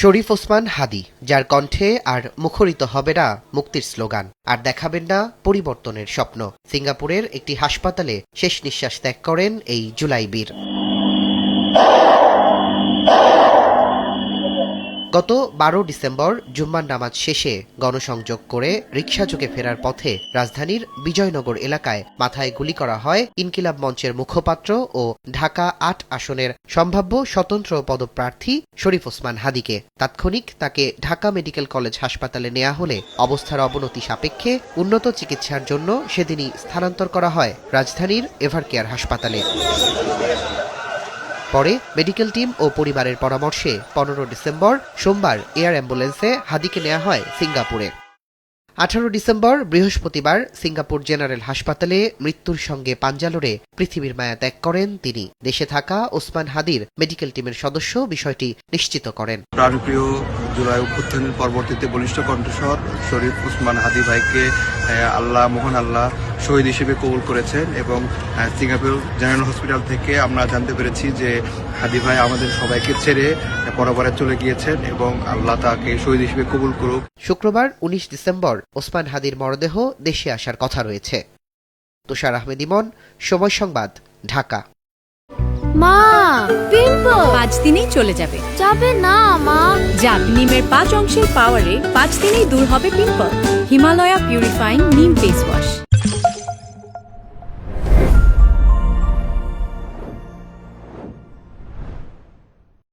শরীফ ওসমান হাদী, যার কণ্ঠে আর মুখরিত হবে না মুক্তির স্লোগান, আর দেখাবেন না পরিবর্তনের স্বপ্ন। সিঙ্গাপুরের একটি হাসপাতালে শেষ নিঃশ্বাস ত্যাগ করেন এই জুলাই বীর। গত 12 ডিসেম্বর জুম্মার নামাজ শেষে গণসংযোগ করে রিকশাযোগে ফেরার পথে রাজধানীর বিজয়নগর এলাকায় মাথায় গুলি করা হয় ইনকিলাব মঞ্চের মুখপাত্র ও ঢাকা ৮ আসনের সম্ভাব্য স্বতন্ত্র পদপ্রার্থী শরীফ ওসমান হাদীকে। তাৎক্ষণিক তাকে ঢাকা মেডিকেল কলেজ হাসপাতালে নেওয়া হলে অবস্থার অবনতি সাপেক্ষে উন্নত চিকিৎসার জন্য সেদিনই স্থানান্তর করা হয় রাজধানীর এভারকেয়ার হাসপাতালে। পরে মেডিকেল টিম ও পরিবারের পরামর্শে 15 ডিসেম্বর সোমবার এয়ার অ্যাম্বুলেন্সে হাদীকে নেওয়া হয় সিঙ্গাপুরে। 18 ডিসেম্বর বৃহস্পতিবার সিঙ্গাপুর জেনারেল হাসপাতালে মৃত্যুর সঙ্গে পাঞ্জা লড়ে পৃথিবীর মায়া ত্যাগ করেন তিনি। দেশে থাকা ওসমান হাদীর মেডিকেল টিমের সদস্য বিষয়টি নিশ্চিত করেন। প্রাণপ্রিয় জুলাই অভ্যুত্থানের পরবর্তীতে বলিষ্ঠ কণ্ঠস্বর শরীফ ওসমান হাদী ভাইকে মহান আল্লাহ শহীদ হিসেবে কবুল করেছেন এবং সিঙ্গাপুর জেনারেল হসপিটাল থেকে আমরা জানতে পেরেছি যে হাদী ভাই আমাদের সবাইকে ছেড়ে পরবারে চলে গিয়েছেন এবং আল্লাহ তাকে শহীদ হিসেবে কবুল করুক। শুক্রবার 19 ডিসেম্বর ওসমান হাদীর মরদেহ দেশে আসার কথা রয়েছে। তুষার আহমেদ ইমন, সময় সংবাদ, ঢাকা। মা, পিম্পল 5 দিনেই চলে যাবে। যাবে না মা। যাক, নিমের 5 অংশের পাওয়ারে 5 দিনেই দূর হবে পিম্পল। হিমালয়া পিউরিফাইং নিম ফেস ওয়াশ।